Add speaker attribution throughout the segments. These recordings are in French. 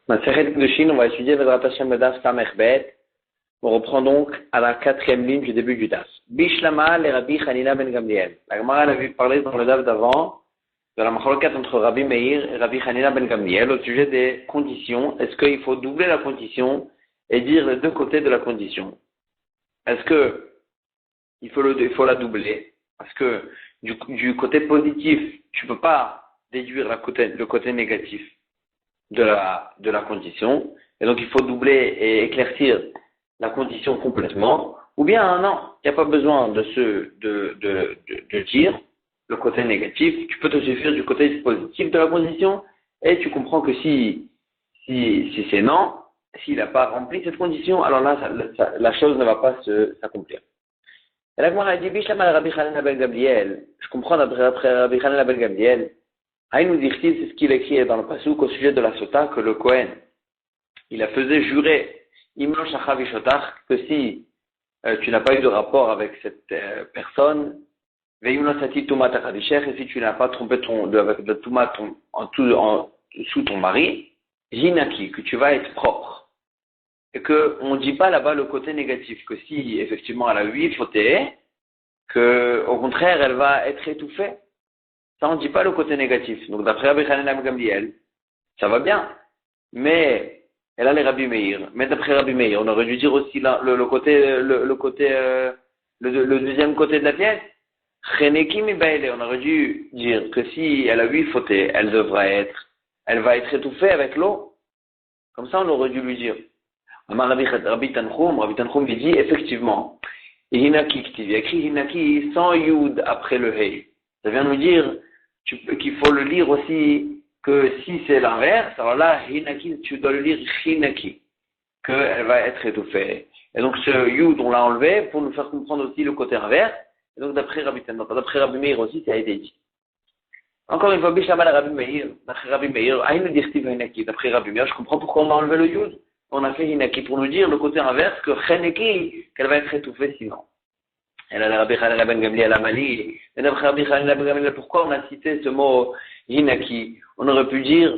Speaker 1: Maseret Kedushin, on va étudier Vedrat Hashem Daf Samech Bet. On reprend donc à la 4e ligne du début du Daf. Bishlama le Rabbi Hanina ben Gamliel. La Gemara avait parlé dans le Daf d'avant de la machlokat entre Rabbi Meir et Rabbi Hanina ben Gamliel au sujet des conditions. Est-ce qu'il faut doubler la condition et dire les deux côtés de la condition? Est-ce que il faut la doubler? Parce que du côté positif, tu peux pas déduire le côté négatif de la condition, et donc il faut doubler et éclaircir la condition complètement, ou bien non, il n'y a pas besoin de dire le côté négatif, tu peux te suffire du côté positif de la condition, et tu comprends que si c'est non, s'il n'a pas rempli cette condition, alors là, la chose ne va pas s'accomplir. Et là, moi, dit, Bishama Rabbi Hanina ben Gamliel, je comprends d'après Rabbi Hanina ben Gamliel, Aïnou Dirtiv, c'est ce qu'il écrit dans le Passouk au sujet de la Sota, que le Kohen, il a faisait jurer, Imlo Shachav Ishotach, que si tu n'as pas eu de rapport avec cette personne, Veimlo Sati Tumat Akadishech, et si tu n'as pas trompé avec le Tumat sous ton mari, Jinaki, que tu vas être propre. Et que on dit pas là-bas le côté négatif, que si effectivement elle a 8 fautés, que au contraire elle va être étouffée. Ça, on ne dit pas le côté négatif. Donc, d'après Rabbi Hanina ben Gamliel, ça va bien. Mais, elle a les Rabbi Meir. Mais d'après Rabbi Meir, on aurait dû dire aussi le deuxième côté de la pièce. Cheneki mi baile. On aurait dû dire que si elle a 8 fautés, elle va être étouffée avec l'eau. Comme ça, on aurait dû lui dire. Rabbi Tanchum lui dit, effectivement, Hinaki Ktiv, il a écrit Hinaki sans Yud après le Hei. Ça vient nous dire qu'il faut le lire aussi, que si c'est l'inverse, alors là, Hinaki, tu dois le lire Hinaki, qu'elle va être étouffée. Et donc ce Yud, on l'a enlevé pour nous faire comprendre aussi le côté inverse. Et donc d'après Rabbi Meir aussi, ça a été dit. Encore une fois, Bishamal Rabbi Meir, d'après Rabbi Meir, Aïnou Dirtiv Hinaki, d'après Rabbi Meir, je comprends pourquoi on a enlevé le Yud. On a fait Hinaki pour nous dire le côté inverse, que Hinaki, qu'elle va être étouffée sinon. Elle a Rabbi Hanina ben Gamliel à Mali. Et d'après Rabbi Hanina ben Gamliel, pourquoi on a cité ce mot Hinaki? On aurait pu dire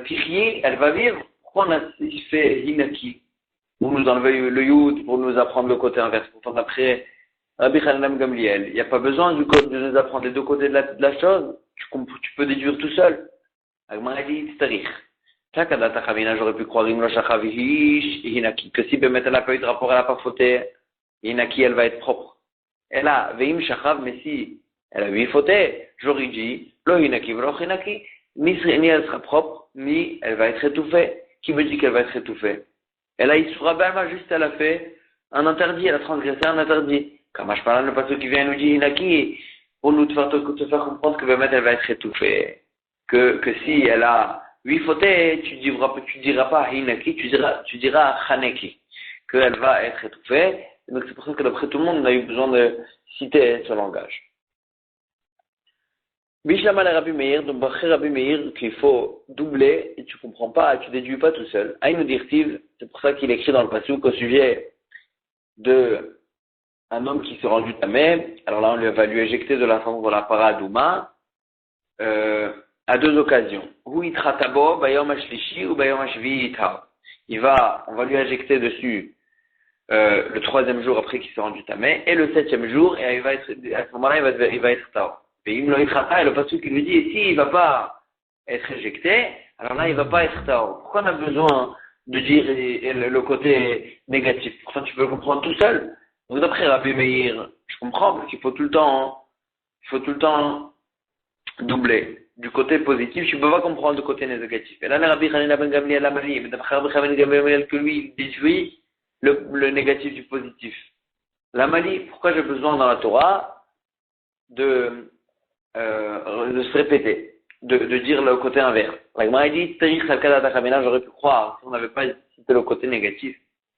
Speaker 1: Tichyi, elle va vivre. Pourquoi on a fait Hinaki? Pour nous enlever le Yud, pour nous apprendre le côté inverse. Pourtant, d'après Rabbi Hanina ben Gamliel, il n'y a pas besoin de nous apprendre les deux côtés de la chose. Tu peux déduire tout seul. Agmara dit Tzarich. Chakadata Chavina, j'aurais pu croire Imlo Shachavish Hinaki. Que si Bemet elle n'a pas eu de rapport, elle n'a pas fauté. Hinaki, elle va être propre. Elle a Veim Shachav, mais si elle a 8 fautés, j'aurais dit, Lo Hinaki, Vlo Hinaki, ni elle sera propre, ni elle va être étouffée. Qui me dit qu'elle va être étouffée? Elle a Isura Balma, juste elle a fait un interdit, elle a transgressé un interdit. Kamash Palan, le passage qui vient nous dire Hinaki, pour nous te faire comprendre que Bemet elle va être étouffée. Que si elle a 8 fautés, tu diras pas Hinaki, tu diras Haneki. Qu'elle va être étouffée. Et donc c'est pour ça que d'après tout le monde, on a eu besoin de citer ce langage. Bishlama le Rabbi Meir, donc d'après Rabbi Meir, qu'il faut doubler, et tu comprends pas, tu déduis pas tout seul. Aïnou Dirtiv, c'est pour ça qu'il écrit dans le Passouk au sujet de un homme qui s'est rendu tamé. Alors là, on va lui éjecter de la sang dans la paradouma, à 2 occasions. Ou itratabo, bayom ashlishi, ou bayom ashvi ita. On va lui éjecter dessus le 3e jour après qu'il s'est rendu tamé, et le 7e jour, et à ce moment-là, il va être tao. Et il me l'a écrata, et le pasteur qui lui dit, et s'il va pas être éjecté, alors là, il va pas être tao. Pourquoi on a besoin de dire le côté négatif? Pourtant, tu peux le comprendre tout seul. Donc, d'après Rabbi Meir, je comprends, parce qu'il faut tout le temps doubler. Du côté positif, tu peux pas comprendre le côté négatif. Et là, le Rabbi Hanina ben Gamliel Amali, mais d'après Rabbi Hanina ben Gamliel, que lui, il déduit le négatif du positif. La Mali, pourquoi j'ai besoin dans la Torah de se répéter, de dire le côté inverse. La Gemara dit, j'aurais pu croire, si on n'avait pas cité le côté négatif,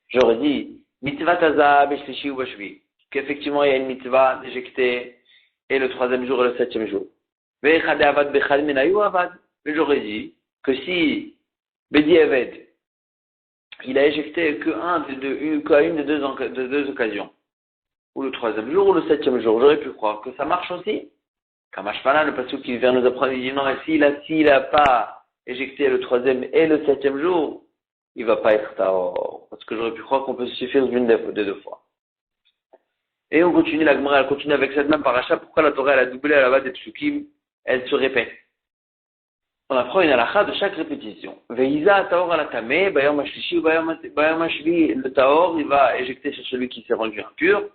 Speaker 1: j'aurais dit, mitzvah taza b'shlishi ou b'shvi, qu'effectivement il y a une mitzvah d'éjecter, et le 3e jour et le 7e jour. Mais j'aurais dit que si Bedi Eved, il a éjecté qu'à une des deux occasions, ou le 3e jour ou le 7e jour, j'aurais pu croire que ça marche aussi. Kamashpana, le passage qui vient nous apprendre, il dit non, s'il a pas éjecté le troisième et le septième jour, il va pas être tahor. Parce que j'aurais pu croire qu'on peut se suffire d'une des deux fois. Et on continue, la Gemara, elle continue avec cette même paracha. Pourquoi la Torah, elle a doublé à la base des psukim? Elle se répète. On apprend une halakha de chaque répétition. Veïza tahor ala tameh, bayom hashlishi, bayom hashvi. Le tahor, il va éjecter sur celui qui s'est rendu impur.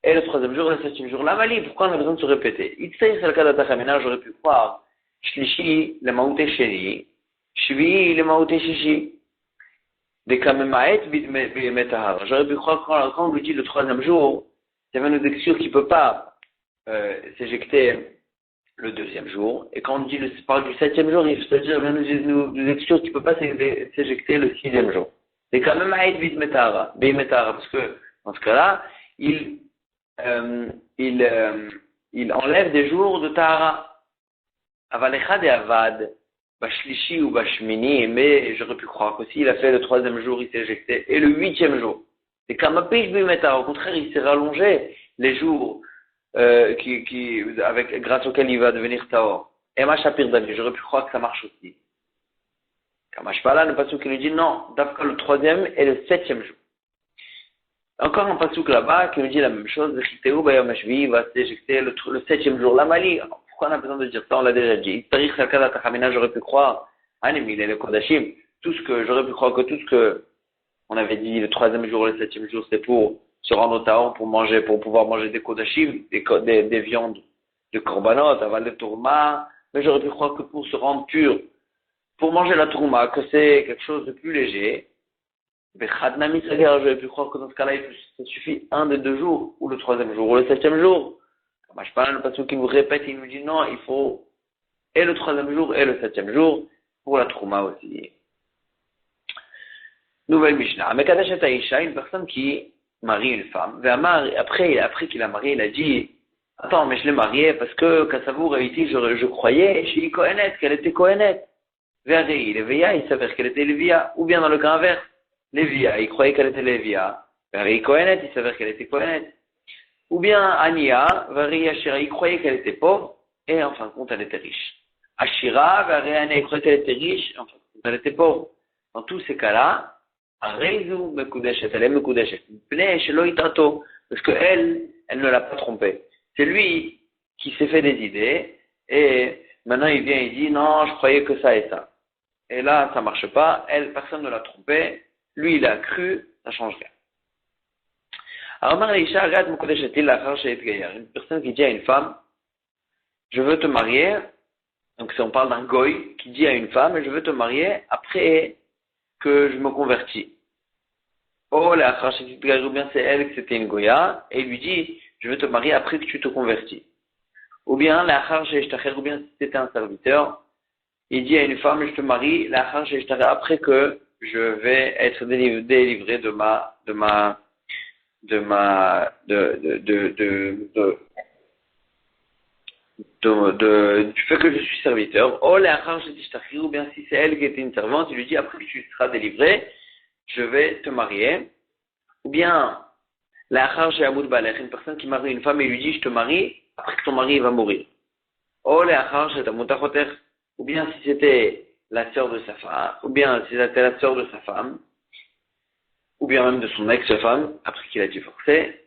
Speaker 1: Et le troisième jour, et le septième jour. La mali, pourquoi on a besoin de se répéter? Itzayir c'est le cas d'Atachamena, j'aurais pu croire. Shlishi, le maouté sheni. Shvi, le maouté shishi. Des kamemaet, bidmetahar. J'aurais pu croire quand on lui dit le troisième jour, il y avait nous exclure qu'il ne peut pas s'éjecter le deuxième jour. Et quand on dit parle du septième jour, il veut dire nous exclure qu'il ne peut pas s'éjecter le sixième jour. Des kamemaet, bidmetahar. Parce que dans ce cas-là, il enlève des jours de Tahara. Avalechad et Avad, Bashlishi ou Bashmini, mais j'aurais pu croire que s'il a fait le troisième jour, il s'est éjecté, et le huitième jour. Et Kamapish Bimeta, au contraire, il s'est rallongé les jours grâce auxquels il va devenir Tahor. Et Machapir Dami, j'aurais pu croire que ça marche aussi. Kamashpala, le pasuk qui lui dit non, d'abord le troisième et le septième jour. Encore un pasuk là-bas qui nous dit la même chose, Chiteu Bayom Hashvi va s'éjecter le septième jour. La Mali, pourquoi on a besoin de dire ça? On l'a déjà dit. Tarikh Salkada Tachamina, j'aurais pu croire, Anemil et le Kodashim, j'aurais pu croire que tout ce que on avait dit le troisième jour et le septième jour, c'est pour se rendre au Tahor, pour pouvoir manger des Kodashim, des viandes de Korbanot, aval de Tourma, mais j'aurais pu croire que pour se rendre pur, pour manger la Tourma, que c'est quelque chose de plus léger. J'aurais pu croire que dans ce cas-là, ça suffit un des deux jours, ou le troisième jour, ou le septième jour. Le pasteur qui nous répète, il nous dit non, il faut et le troisième jour et le septième jour, pour la Trouma aussi. Nouvelle Mishnah. Mekadesh et Aïcha, une personne qui marie une femme, après qu'il a marié, il a dit, attends, mais je l'ai mariée parce que Kassavour a été, je croyais, chez Kohenet, qu'elle était Kohenet. Verrei, Lévia, il s'avère qu'elle était Lévia, ou bien dans le cas inverse. Lévia, il croyait qu'elle était Lévia. Vari Kohenet, il s'avère qu'elle était Kohenet. Ou bien Ania, Vari Ashira, il croyait qu'elle était pauvre, et en fin de compte, elle était riche. Ashira, Vari Ania, il croyait qu'elle était riche, et en fin de compte, elle était pauvre. Dans tous ces cas-là, Areizu Mekudeshet, elle est Mekudeshet. Pnei Shelo Itato, parce qu'elle ne l'a pas trompé. C'est lui qui s'est fait des idées, et maintenant il vient et dit, non, je croyais que ça et ça. Et là, ça marche pas, personne ne l'a trompé. Lui, il a cru, ça change rien. Alors, une personne qui dit à une femme, je veux te marier, donc si on parle d'un goy qui dit à une femme, je veux te marier après que je me convertis. Oh, ou bien c'est elle que c'était une goya, et il lui dit, je veux te marier après que tu te convertis. Ou bien, ou bien si c'était un serviteur, il dit à une femme, je te marie, après que je vais être délivré du fait que je suis serviteur. Ou bien si c'est elle qui était une servante, il lui dit, après que tu seras délivré, je vais te marier. Ou bien, une personne qui marie une femme et lui dit, je te marie, après que ton mari va mourir. Ou bien si c'était la sœur de sa femme, ou bien si c'était la sœur de sa femme, ou bien même de son ex-femme, après qu'il a divorcé,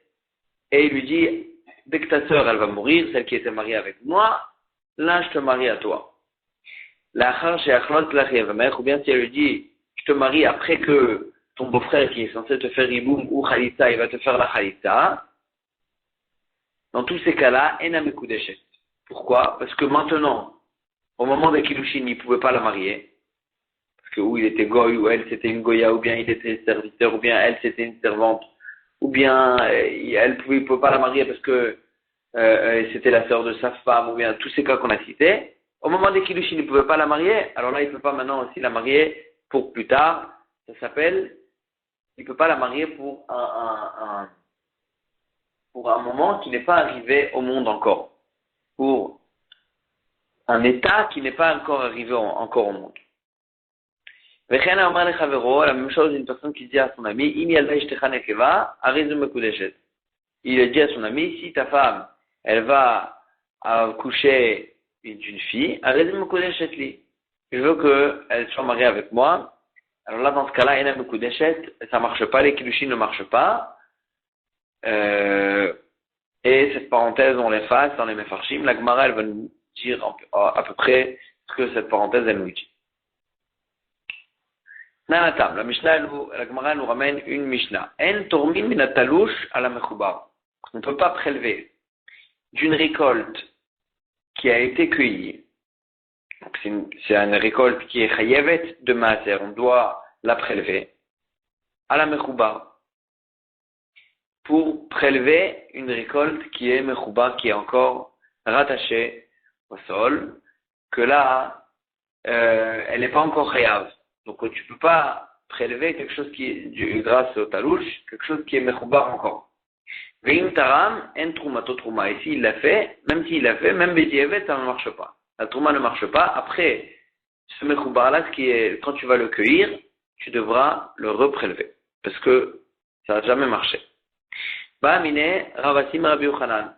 Speaker 1: et il lui dit, dès que ta sœur, elle va mourir, celle qui était mariée avec moi, là, je te marie à toi. Ou bien si elle lui dit, je te marie après que ton beau-frère qui est censé te faire riboum ou khalitza, il va te faire la khalitza. Dans tous ces cas-là, enamekudeshet. Pourquoi? Parce que maintenant, au moment de Kiddushin, il ne pouvait pas la marier. Parce que ou il était goy, ou elle c'était une goya, ou bien il était serviteur, ou bien elle c'était une servante, ou bien elle ne pouvait pas la marier parce que c'était la sœur de sa femme, ou bien tous ces cas qu'on a cités. Au moment des Kiddushin, il ne pouvait pas la marier, alors là il ne peut pas maintenant aussi la marier pour plus tard. Ça s'appelle, il ne peut pas la marier pour un moment qui n'est pas arrivé au monde encore. Pour un état qui n'est pas encore arrivé encore au monde. La même chose d'une personne qui dit à son ami, il a dit à son ami, si ta femme, elle va coucher d'une fille, je veux qu'elle soit mariée avec moi. Alors là, dans ce cas-là, il y a un coup d'échec, ça marche pas, les kiddushin ne marchent pas. Et cette parenthèse, on l'efface dans les mefarshim. La Gemara, elle va nous dire à peu près ce que cette parenthèse, elle nous dit. Nanatam, la Mishnah, la Gemara nous ramène une Mishnah. En tormin minatalouche à la mechubar. On ne peut pas prélever d'une récolte qui a été cueillie. Donc c'est une récolte qui est chayevet de maaser. On doit la prélever à la mechubar. Pour prélever une récolte qui est mechouba, qui est encore rattachée au sol, que là, elle n'est pas encore chayav. Donc tu ne peux pas prélever quelque chose qui est, grâce au talouche, quelque chose qui est mechouba encore. Veim taram, en trumato truma. Ici, il l'a fait, même s'il l'a fait, même bediavet, ça ne marche pas. La truma ne marche pas. Après, ce mechouba-là, ce qui est, quand tu vas le cueillir, tu devras le reprélever. Parce que ça n'a jamais marché. Ba'amine, Ravassim Rabbi Yochanan.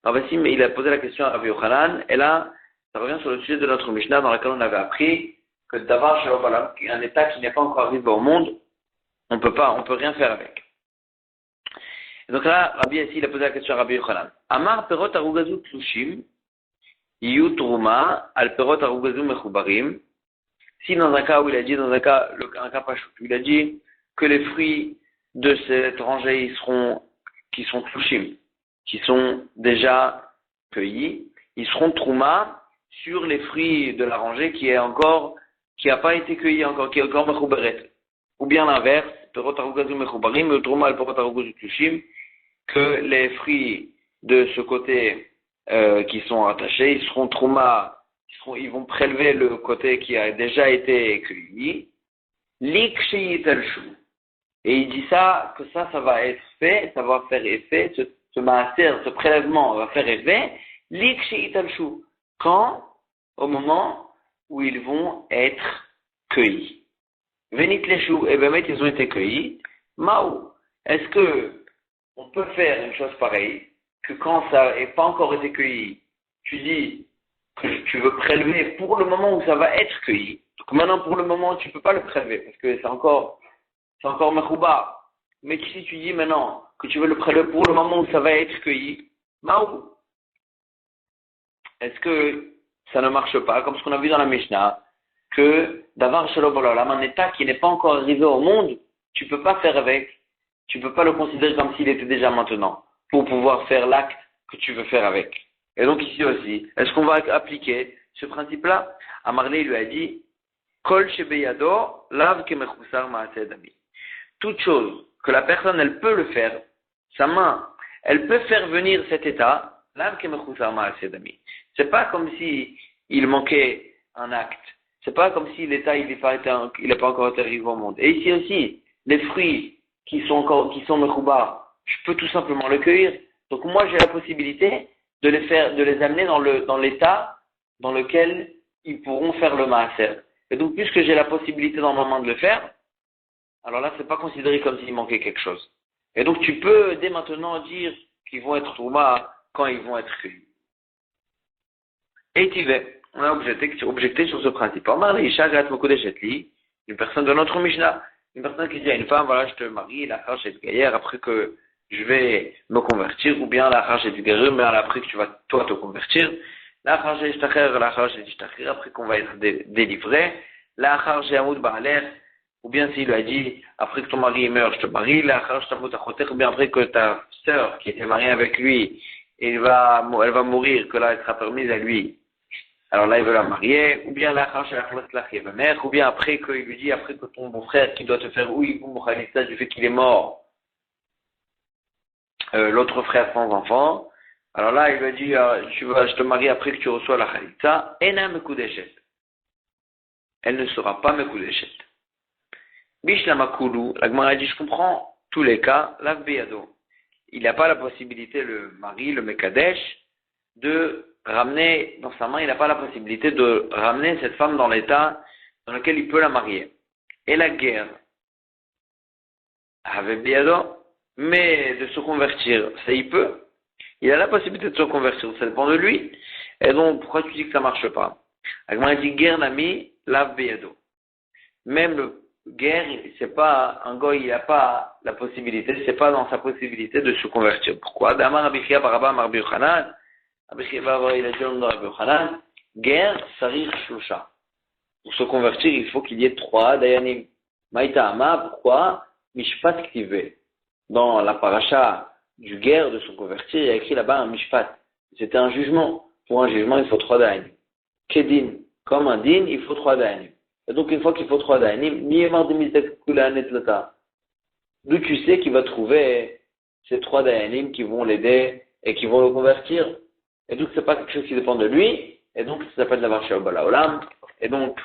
Speaker 1: Ravassim, il a posé la question à Rabbi Yochanan, et là, ça revient sur le sujet de notre Mishnah dans laquelle on avait appris que d'avoir chez Obalam, un état qui n'est pas encore arrivé au monde, on peut rien faire avec. Et donc là, Rabbi ici, il a posé la question à Rabbi Yochanan. Amar perot arugazu tlushim, yu truma, al perot arugazu mechubarim. Si dans un cas où il a dit, un cas pachou, il a dit que les fruits de cet rangée, qui sont tlushim, qui sont déjà cueillis, ils seront trouma sur les fruits de la rangée qui n'a pas été cueilli encore, qui est encore mechuberet. Ou bien l'inverse, perot arugazu mechubarim, ou trouma al perot arugazu tlushim, que les fruits de ce côté qui sont attachés, ils seront trouma, ils vont prélever le côté qui a déjà été cueilli. Lik sheyit al-shu. Et il dit ça, que ça va être fait, ça va faire effet, ce maaser, ce prélèvement va faire effet, lik sheyit al-shu. Quand? Au moment où ils vont être cueillis. Venit leshu, et bien ils ont été cueillis. Maou. Est-ce que on peut faire une chose pareille, que quand ça n'est pas encore été cueilli, tu dis que tu veux prélever pour le moment où ça va être cueilli. Donc maintenant, pour le moment, tu ne peux pas le prélever, parce que c'est encore mechouba. Mais si tu dis maintenant que tu veux le prélever pour le moment où ça va être cueilli, maou. Est-ce que ça ne marche pas, comme ce qu'on a vu dans la Mishnah, que d'avoir shalom olam, un état qui n'est pas encore arrivé au monde, tu ne peux pas faire avec, tu ne peux pas le considérer comme s'il était déjà maintenant, pour pouvoir faire l'acte que tu veux faire avec. Et donc ici aussi, est-ce qu'on va appliquer ce principe-là? Amarlé lui a dit, Kol shebeyado, lav kemechusar ma'asedami. Toute chose que la personne, elle peut le faire, sa main, elle peut faire venir cet état, lav kemechusar ma'asedami. C'est pas comme si il manquait un acte. C'est pas comme si l'état, il n'a pas encore été arrivé au monde. Et ici aussi, les fruits qui sont mechouba, je peux tout simplement le cueillir. Donc moi, j'ai la possibilité de les amener dans l'état dans lequel ils pourront faire le maaser. Et donc, puisque j'ai la possibilité dans le moment de le faire, alors là, c'est pas considéré comme s'il manquait quelque chose. Et donc, tu peux dès maintenant dire qu'ils vont être trouma quand ils vont être cueillis. Et on a objecté sur ce principe. Une personne de notre Mishnah, une personne qui dit à une femme, voilà, je te marie, la charge est gaillère, après que je vais me convertir, ou bien la charge est du guerrier, mais après que tu vas toi te convertir, la charge est ishtacher, après qu'on va être délivré, la charge est amoud ba'aler, ou bien s'il lui a dit, après que ton mari meurt, je te marie, la charge est amoud achoter, ou bien après que ta sœur qui était mariée avec lui, elle va mourir, que là elle sera permise à lui. Alors là, il veut la marier, ou bien la charge est la mère, ou bien après qu'il lui dit, après que ton beau-frère qui doit te faire oui, du fait qu'il est mort, l'autre frère sans enfant, alors là, il lui a dit, je te marie après que tu reçois la khalitza, ena mekudeshet. Elle ne sera pas mekudeshet. Bishla makulu, la Gemara dit, je comprends tous les cas, lav beyado. Il n'a pas la possibilité, le mari, le mekadesh, de ramener dans sa main, il n'a pas la possibilité de ramener cette femme dans l'état dans lequel il peut la marier. Et la guerre, avec beyado, mais de se convertir, ça il peut. Il a la possibilité de se convertir, ça dépend de lui. Et donc, pourquoi tu dis que ça marche pas? Agma dit guerre nami, lav beyado. Même le guerre, c'est pas, un goy, il n'a pas la possibilité, c'est pas dans sa possibilité de se convertir. Pourquoi? D'Amar Rabbi Chia Baraba Amar Rabbi Yochanan, Rabbi Chia Baraba, il a dit le nom de Rabbi Yochanan, guerre, sarir shlosha. Pour se convertir, il faut qu'il y ait 3 dayanim. Maïta Ama, pourquoi? Mishpat Ktive. Dans la paracha du guerre de se convertir, il y a écrit là-bas un mishpat. C'était un jugement. Pour un jugement, il faut 3 dayanim. Kedin, comme un din, il faut 3 dayanim. Et donc, une fois qu'il faut 3 dayanim, d'où tu sais qu'il va trouver ces 3 dayanim qui vont l'aider et qui vont le convertir. Et donc, c'est pas quelque chose qui dépend de lui. Et donc, ça s'appelle la marche au bala olam. Et donc,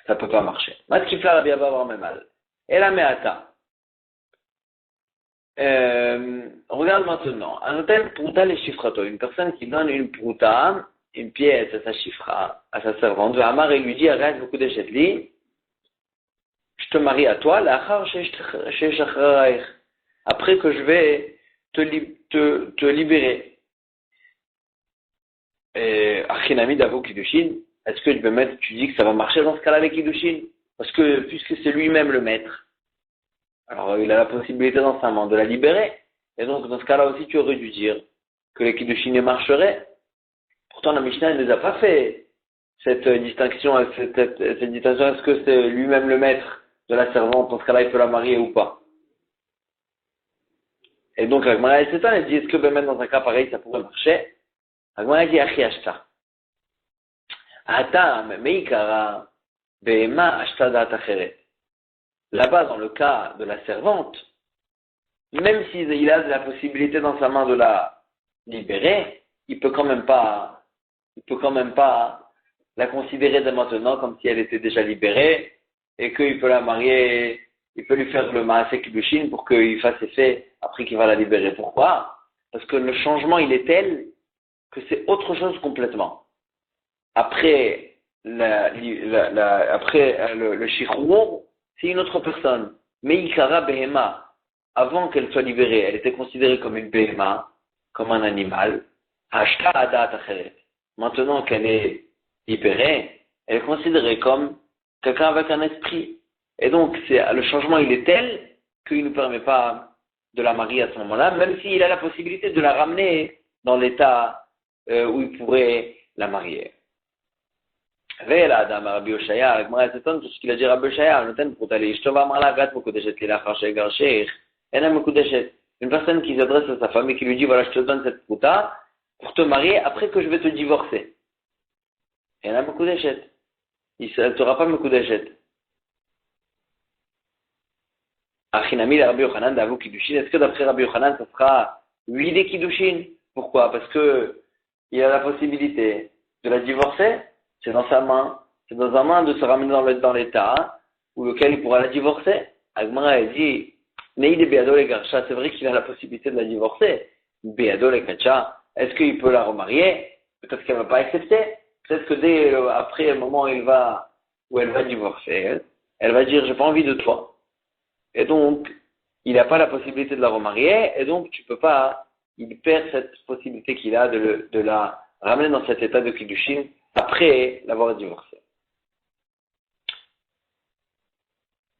Speaker 1: ça peut pas marcher. Matkifla Rabbi Abba avoir même mal. Et la meata. Regarde maintenant. Un hôtel prouta les chiffrato. Une personne qui donne une prouta, une pièce à sa chiffra, à sa servante, Amar et lui dit, arrête beaucoup d'échetli. Je te marie à toi, après que je vais te libérer. Achinami d'Avo Kiddushin, est-ce que tu dis que ça va marcher dans ce cas-là les Kiddushin? Parce que, puisque c'est lui-même le maître, alors il a la possibilité dans sa main de la libérer. Et donc, dans ce cas-là aussi, tu aurais dû dire que les Kiddushin marcheraient. Pourtant, la Mishnah ne les a pas fait cette distinction, cette distinction, est-ce que c'est lui-même le maître de la servante, dans ce cas-là, il peut la marier ou pas? Et donc, la Gemara elle dit, est-ce que même dans un cas pareil, ça pourrait marcher? La Gemara dit, Achi Ashta. Ata, meikara, be'ema ashta da'at acheret. Là-bas, dans le cas de la servante, même s'il a la possibilité dans sa main de la libérer, il peut quand même pas la considérer dès maintenant comme si elle était déjà libérée et qu'il peut la marier, il peut lui faire le maaseh kiddushin pour qu'il fasse effet après qu'il va la libérer. Pourquoi? Parce que le changement, il est tel que c'est autre chose complètement. Après le shichrour, c'est une autre personne. Mais Ikara Behema, avant qu'elle soit libérée, elle était considérée comme une Behema, comme un animal. Ashta Adat Acheret. Maintenant qu'elle est libérée, elle est considérée comme quelqu'un avec un esprit. Et donc, le changement, il est tel qu'il ne nous permet pas de la marier à ce moment-là, même s'il a la possibilité de la ramener dans l'état où il pourrait la marier. Vela Adam Rabbi Yoshaya, Gemara s'étonne tout ce qu'il a dit Rabbi Yoshaya, noten pour aller Ishtova Amrala Gat Mekudeshet Lilachar Shegar Sheikh, Ena Mekudeshet. Une personne qui s'adresse à sa femme et qui lui dit voilà, je te donne cette prouta pour te marier après que je vais te divorcer. Ena Mekudeshet. Elle ne sera pas Mekudeshet. Achinami Rabbi Yochanan d'Avou Kiddushin. Est-ce que d'après Rabbi Yochanan, ça sera 8 des Kiddushin? Pourquoi? Parce que il a la possibilité de la divorcer. C'est dans sa main. C'est dans sa main de se ramener dans l'état où lequel il pourra la divorcer. Agmara a dit, Neide Beado le Garcha, c'est vrai qu'il a la possibilité de la divorcer. Beado le Gacha, est-ce qu'il peut la remarier? Peut-être qu'elle ne va pas accepter. Peut-être que après le moment où elle va divorcer, elle va dire, j'ai pas envie de toi. Et donc, il n'a pas la possibilité de la remarier, et donc tu peux pas, il perd cette possibilité qu'il a de la ramener dans cet état de Kiddushin après l'avoir divorcé.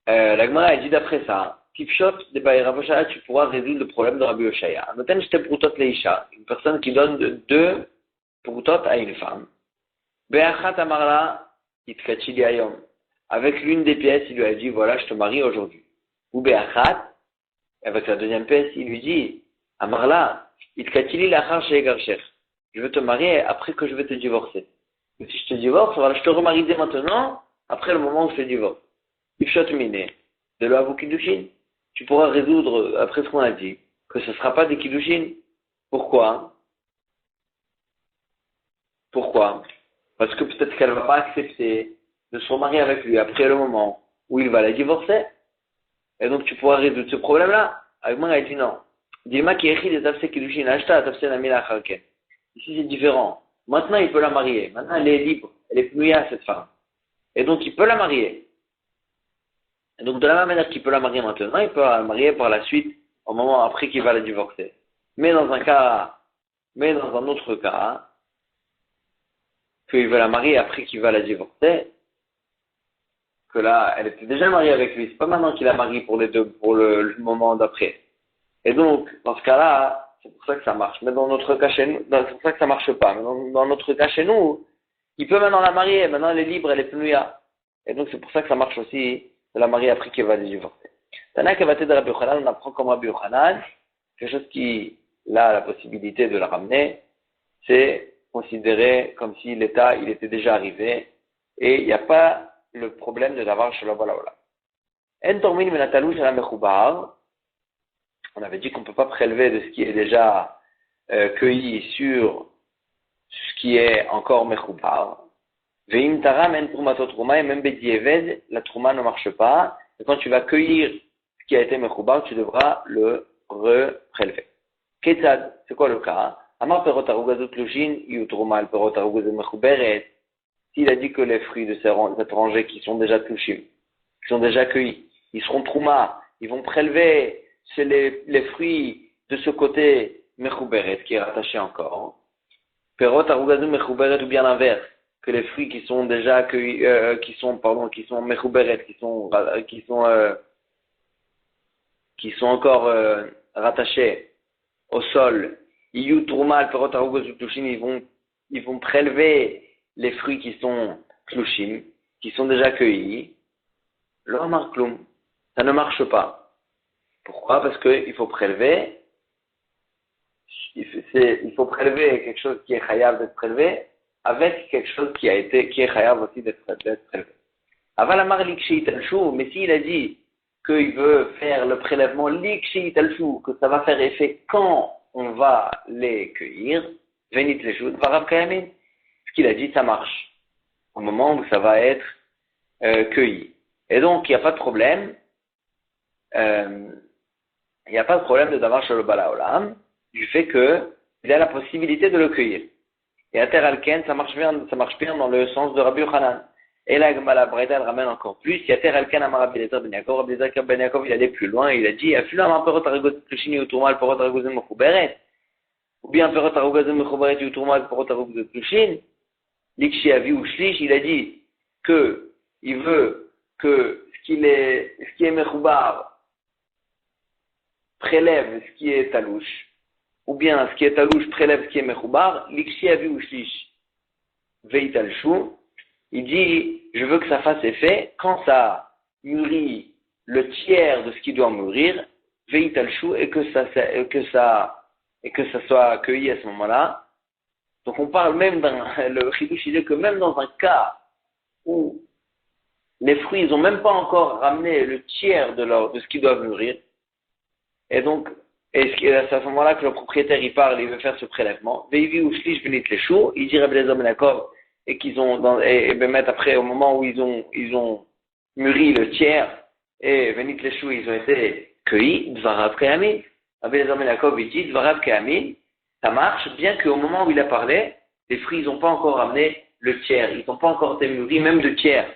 Speaker 1: La Gemara a dit d'après ça, Tipshot de Rabbi Yoshaya, tu pourras résoudre le problème de Rabbi Yoshaya. Noten j'étais proutot leisha, une personne qui donne 2 proutot à une femme. Be'achat amarla itkachili ayom. Avec l'une des pièces, il lui a dit, voilà, je te marie aujourd'hui. Ou Be'achat, avec la deuxième pièce, il lui dit, amarla itkachili lachar shegar sheikh. Je veux te marier après que je vais te divorcer. Mais si je te divorce, voilà, je te remarie dès maintenant, après le moment où je te divorce. Ifshot miné, de l'Avu Kiddushin. Tu pourras résoudre, après ce qu'on a dit, que ce ne sera pas des Kiddushin. Pourquoi? Parce que peut-être qu'elle ne va pas accepter de se remarier avec lui après le moment où il va la divorcer. Et donc tu pourras résoudre ce problème-là. Agmara a dit non. Dilma qui écrit des tafsé Kiddushin, acheta tafsé namila charke. Ici c'est différent. Maintenant il peut la marier. Maintenant elle est libre. Elle est pnouya cette femme. Et donc il peut la marier. Et donc de la même manière qu'il peut la marier maintenant, il peut la marier par la suite, au moment après qu'il va la divorcer. Mais dans un autre cas, qu'il va la marier après qu'il va la divorcer, que là, elle était déjà mariée avec lui. C'est pas maintenant qu'il a marié pour les deux, pour le moment d'après. Et donc, dans ce cas-là, c'est pour ça que ça marche. Mais dans notre cas chez nous, c'est pour ça que ça marche pas. Mais dans notre cas chez nous, il peut maintenant la marier. Maintenant, elle est libre, elle est pnouya. Et donc, c'est pour ça que ça marche aussi de la marier après qu'il va les divorcer. Tana Kavate de Rabbi Yochanan, on apprend comme Rabbi Yochanan, quelque chose qui a la possibilité de la ramener, c'est considéré comme si l'état, il était déjà arrivé, et il n'y a pas le problème de l'avoir shalom balaola. En tormin menatalouch à la mechoubar, on avait dit qu'on ne peut pas prélever de ce qui est déjà cueilli sur ce qui est encore mechoubar. Veim taram en trumatot trouma, et même bedieved, la trouma ne marche pas, et quand tu vas cueillir ce qui a été mechoubar, tu devras le reprélever. Ketzad, c'est quoi le cas? Amar perot arugazot lushin, yu trouma al perot arugazot mechouberet. S'il a dit que les fruits de cette rangée qui sont déjà touchés, qui sont déjà cueillis, ils seront trouma, ils vont prélever les fruits de ce côté mechouberet qui est rattaché encore. Perot arugazot mechouberet ou bien l'inverse, que les fruits qui sont déjà cueillis, qui sont mechouberet, qui sont encore rattachés au sol, ils vont prélever les fruits qui sont tlushim, qui sont déjà cueillis. Leur markloum, ça ne marche pas. Pourquoi? Parce qu'il faut prélever, il faut prélever quelque chose qui est chayav d'être prélevé avec quelque chose qui est chayav aussi d'être prélevé. Avalamar likshi talchou, mais s'il a dit qu'il veut faire le prélèvement likshi talchou, que ça va faire effet quand on va les cueillir, venit les choux, varab kayamin. Ce qu'il a dit, ça marche. Au moment où ça va être cueilli. Et donc, il n'y a pas de problème. Il n'y a pas de problème de davar shel bala olam, du fait qu'il a la possibilité de le cueillir. Et à Ter Alken, ça marche bien dans le sens de Rabbi Yochanan. Et là, la Braïda, elle ramène encore plus. Il y a Ter Alken Amar Rabbi Eliezer ben Yaakov. Rabbi Eliezer ben Yaakov, il allait plus loin. Il a dit, Afilu Amar perot arugazot tlushini uturma perot arugazot mechouberet. Ou bien perot arugazot mechouberet uturma perot arugazot tlushin. Likshi avi ou shlish, il a dit que il veut que ce qui est mechoubar prélève ce qui est talouche, ou bien ce qui est talouche prélève ce qui est mechoubar, likshi avi ou shlish veitalchou, il dit, je veux que ça fasse effet quand ça mûrit le tiers de ce qui doit mûrir, veitalchou, et que ça soit accueilli à ce moment-là. Donc on parle même le chidouche, il dit que même dans un cas où les fruits, ils n'ont même pas encore ramené le tiers de ce qu'ils doivent mûrir, et donc, c'est à ce moment-là que le propriétaire, il parle, il veut faire ce prélèvement, veivi ou shlish venit les choux, il dit Rabbi Eliezer ben Yaakov, et qu'ils ont, et mettre après, au moment où ils ont mûri le tiers, et venit les choux, ils ont été cueillis, dvarav keyamin. Rabbi Eliezer ben Yaakov, il dit dvarav keyamin. Ça marche, bien qu'au moment où il a parlé, les fruits, ils n'ont pas encore ramené le tiers. Ils n'ont pas encore été mûris, même de tiers.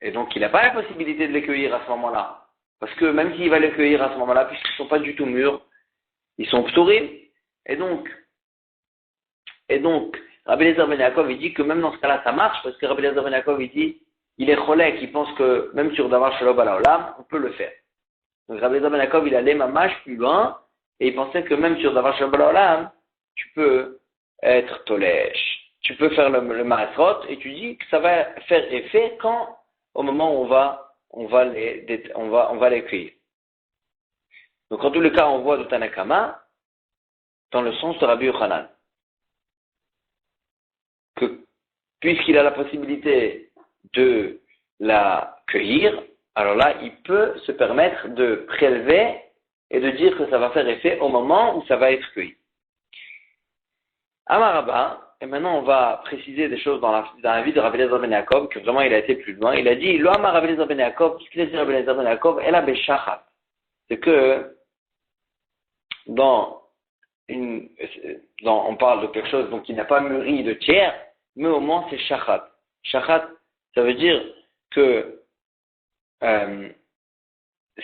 Speaker 1: Et donc, il n'a pas la possibilité de les cueillir à ce moment-là. Parce que même s'il va les cueillir à ce moment-là, puisqu'ils ne sont pas du tout mûrs, ils sont ptorim. Et donc, Rabbi Eliezer ben Yaakov, il dit que même dans ce cas-là, ça marche, parce que Rabbi Eliezer ben Yaakov, il dit, il est cholek, il pense que même sur davar shelo bala olam, on peut le faire. Donc, Rabbi Eliezer ben Yaakov, il allait mamash plus loin, et il pensait que même sur davar shel bala olam, tu peux être tolesh. Tu peux faire le maasrot, et tu dis que ça va faire effet quand, au moment où on va les cueillir. Donc, en tous les cas, on voit de Tanakama, dans le sens de Rabbi Yochanan, que, puisqu'il a la possibilité de la cueillir, alors là, il peut se permettre de prélever et de dire que ça va faire effet au moment où ça va être cueilli. Amaraba, et maintenant on va préciser des choses dans la vie de Rabbi Eliezer ben Yaakov, que vraiment il a été plus loin. Il a dit, Lo Amar Rabbi Eliezer ben Yaakov, qu'est-ce qu'il a dit Rabbi Eliezer ben Yaakov? Elle a béchachat. C'est que, on parle de quelque chose donc qui n'a pas mûri de tiers, mais au moins c'est shachat. Shachat, ça veut dire que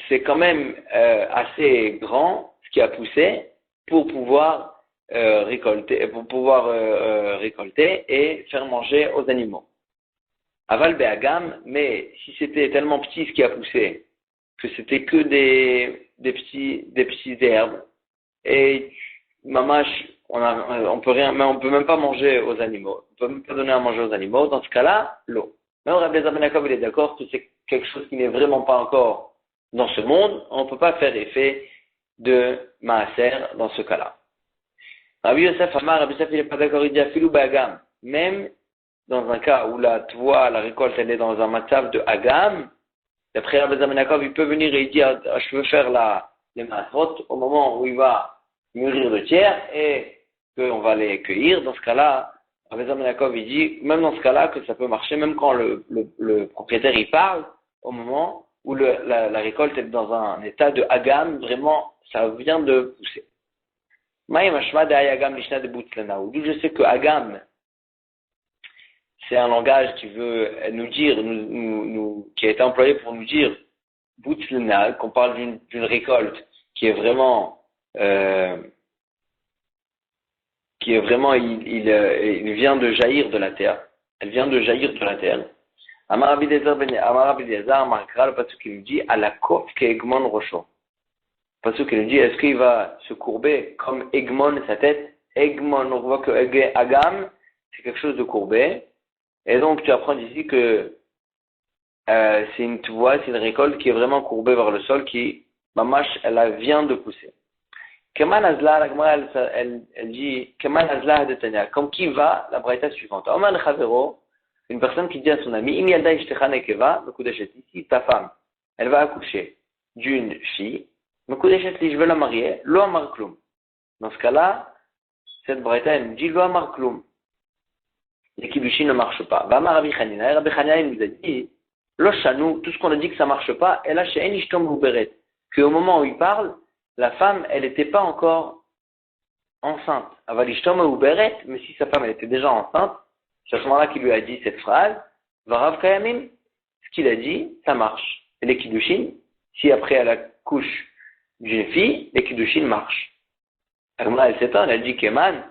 Speaker 1: c'est quand même assez grand ce qui a poussé pour pouvoir récolter et faire manger aux animaux. Aval be'agam, mais si c'était tellement petit ce qui a poussé, que c'était que des petits herbes, et mamache, on peut rien, mais on peut même pas manger aux animaux, on peut même pas donner à manger aux animaux, dans ce cas-là, l'eau. Mais Rabbi Eliezer ben Yaakov, il est d'accord que c'est quelque chose qui n'est vraiment pas encore dans ce monde, on ne peut pas faire effet de maaser dans ce cas-là. Rabbi Yosef Amar, Rabbi Yosef, il n'est pas d'accord, il dit afilou be'agam, même dans un cas où la récolte, elle est dans un matzav de agam, d'après Rabbi Eliezer ben Yaakov, il peut venir et il dit, je veux faire les maasrot au moment où il va mûrir le tiers et qu'on va les cueillir. Dans ce cas-là, Rabbi Eliezer ben Yaakov, il dit, même dans ce cas-là, que ça peut marcher, même quand le propriétaire, il parle, au moment où la récolte est dans un état de agam, vraiment, ça vient de pousser. Maïm Hashma de Agam Lishna de Boutlana. D'où je sais que agam, c'est un langage qui veut nous dire, qui a été employé pour nous dire Boutlana, qu'on parle d'une récolte qui est vraiment, il vient de jaillir de la terre. Elle vient de jaillir de la terre. Amar Rabbi Eliezer, Amar Kra, le pasuk qui nous dit, à la kof ke Egmon Rocho. Le pasuk qui nous dit, est-ce qu'il va se courber comme Egmon sa tête? Egmon, on voit que Agam, c'est quelque chose de courbé. Et donc, tu apprends ici que c'est une récolte qui est vraiment courbée vers le sol, qui, mamash, elle vient de pousser. Keman Azla, la Gemara, elle dit, Keman Azla de Tanya, comme qui va, la braïta suivante. Omar le Chavero, une personne qui dit à son ami, Im yalda ishtecha nekeva, mekudeshet, ici, ta femme, elle va accoucher d'une fille, mekudeshet li, je veux la marier, lo amar klum. Dans ce cas-là, cette braïta, elle nous dit, lo amar klum. Les kiddushin ne marchent pas. Vama Rabbi Chanina, et Rabbi Chanina, il nous a dit, lo shanou, tout ce qu'on a dit que ça marche pas, et là, chez Enishtom Huberet, qu'au moment où il parle, la femme, elle n'était pas encore enceinte. Avalishtom Huberet, mais si sa femme, elle était déjà enceinte, c'est à ce moment-là qu'il lui a dit cette phrase, Varav Kayamim, ce qu'il a dit, ça marche. Et les kiddushin, si après elle accouche d'une fille, les kiddushin marchent. Agma, elle s'étonne, elle dit Keman,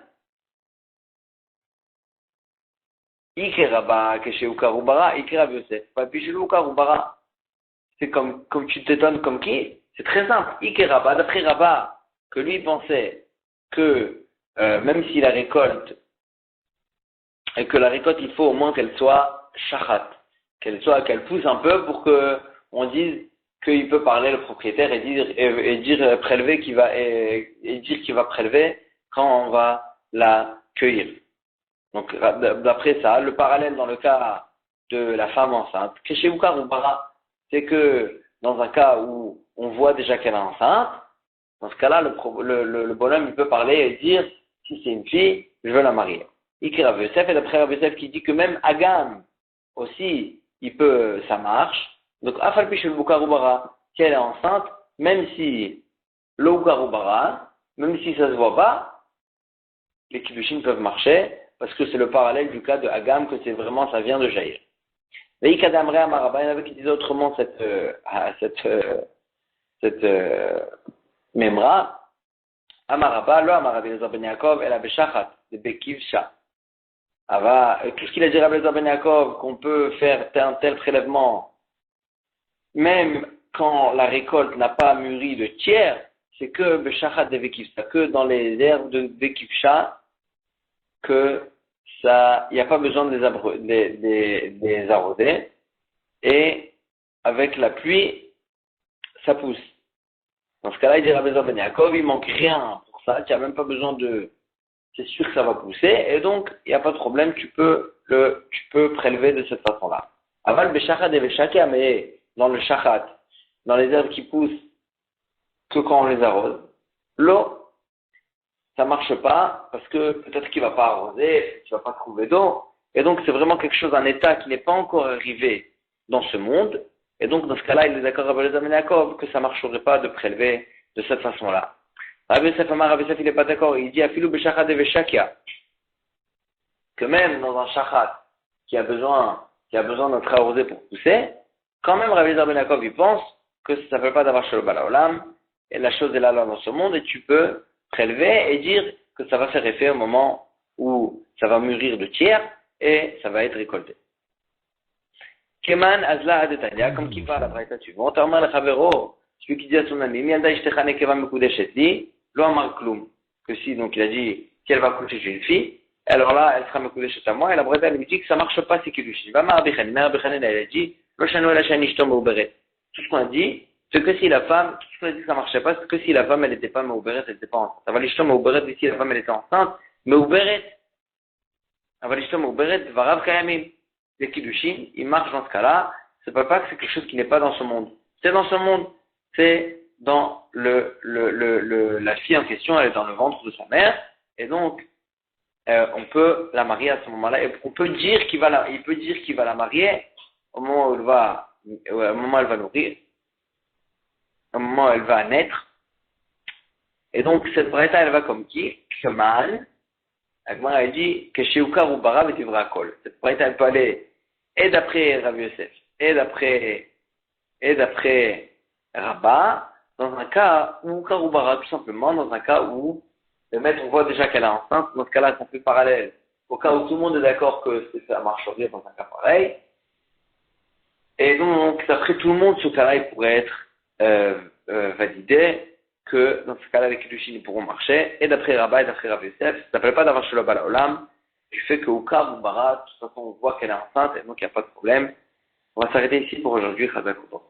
Speaker 1: Ikeraba, Kesheukar Ikerab Yosef, Papishelukar Ubara. C'est comme tu t'étonnes comme qui? C'est très simple. Ikeraba, d'après Rabba, que lui pensait que, même si la récolte, et que la récolte, il faut au moins qu'elle soit shachat, qu'elle pousse un peu pour que on dise qu'il peut parler le propriétaire et dire prélever et dire qu'il va prélever quand on va la cueillir. Donc, d'après ça, le parallèle dans le cas de la femme enceinte, Kesheukar ou Bara, c'est que dans un cas où on voit déjà qu'elle est enceinte, dans ce cas-là, le bonhomme, il peut parler et dire, si c'est une fille, je veux la marier. Ikir Rav Yosef, et d'après Rav Yosef qui dit que même Agam aussi, ça marche. Donc, Afal Pishul Bukarubara, si elle est enceinte, même si l'Oukarubara, même si ça se voit pas, les kiddushin peuvent marcher, parce que c'est le parallèle du cas de Agam, que c'est vraiment, ça vient de jaillir. Mais Ikadamre Amaraba, il y en avait qui disaient autrement cette Memra. Amaraba, lo Amarabi Eliezer ben Yaakov, elle a Beshachat, de Bekivsha. Tout ce qu'il a dit Rabbi Eliezer ben Yaakov, qu'on peut faire un tel prélèvement, même quand la récolte n'a pas mûri de tiers, c'est que Beshachat de Bekivsha, que dans les herbes de Bekivsha, que ça, il n'y a pas besoin de les arroser, et avec la pluie, ça pousse. Dans ce cas-là, il dit Rabbi Eliezer ben Yaakov, il manque rien pour ça, tu n'as même pas besoin c'est sûr que ça va pousser, et donc, il n'y a pas de problème, tu peux prélever de cette façon-là. Aval beshachat et beshakia, mais dans le shachat, dans les herbes qui poussent que quand on les arrose, l'eau, ça marche pas, parce que peut-être qu'il va pas arroser, tu vas pas trouver d'eau, et donc c'est vraiment quelque chose, un état qui n'est pas encore arrivé dans ce monde, et donc dans ce cas-là, il est d'accord avec les Yaakov que ça marcherait pas de prélever de cette façon-là. Rabbi Yosef Amar, Rabbi Yosef, il n'est pas d'accord, il dit Afilou beshachat et beshakia, que même dans un shachat qui a besoin d'être arrosé pour pousser, quand même Rabbi Eliezer ben Yaakov, il pense que ça ne s'appelle pas d'avoir shalom balaolam, et la chose est là dans ce monde, et tu peux prélever et dire que ça va faire effet au moment où ça va mûrir de tiers et ça va être récolté. Keman Azla Adetania, comme qui va à la braïta suivante, Amar le Chavero, celui qui dit à son ami, Mialda Ishtecha Nekeva Mekudeshet Li, Lo Amar Klum. Que si, donc il a dit qu'elle va coucher chez une fille, alors là, elle sera Mekudeshet à moi, et la braïta lui dit que ça marche pas, c'est Kiddushin. Va Mar Abichanin, Mar Abichanin, elle a dit, Lo Shanu El Hashan Ishtom Meuberet. Tout ce qu'on a dit, c'est que si la femme, tout ce qu'on a dit que ça marchait pas, c'est que si la femme, elle n'était pas Meuberet, elle n'était pas enceinte. Ça va l'Ishtom Meuberet, ici, la femme, elle était enceinte, Meuberet. Ça va l'Ishtom Meuberet, Varav Kayamim. Les Kiddushin, il marche dans ce cas-là, c'est pas que c'est quelque chose qui n'est pas dans ce monde. C'est dans ce monde, c'est dans la fille en question, elle est dans le ventre de sa mère, et donc, on peut la marier à ce moment-là, et on peut dire qu'il va la marier au moment où au moment où elle va nourrir, au moment où elle va naître. Et donc, cette braïta, elle va comme qui? Kemal. Agmara, elle dit que chez Ukar ou Barav et Tivrakol. Cette braïta, elle peut aller et d'après Rav Yosef, et d'après Rabat, dans un cas où Ukar ou Barav, tout simplement, dans un cas où le maître, on voit déjà qu'elle est enceinte, dans ce cas-là, c'est un peu parallèle. Au cas où tout le monde est d'accord que ça marcherait dans un cas pareil. Et donc, d'après tout le monde, ce cas-là, il pourrait être validé, que dans ce cas-là, les Kiddushin pourront marcher, et d'après Rabat et d'après Rav Yosef, ça s'appelle pas d'avoir Shelo Bala Olam, du fait que Ukar ou Bara, de toute façon, on voit qu'elle est enceinte, et donc il n'y a pas de problème. On va s'arrêter ici pour aujourd'hui, Chazak Ouvra.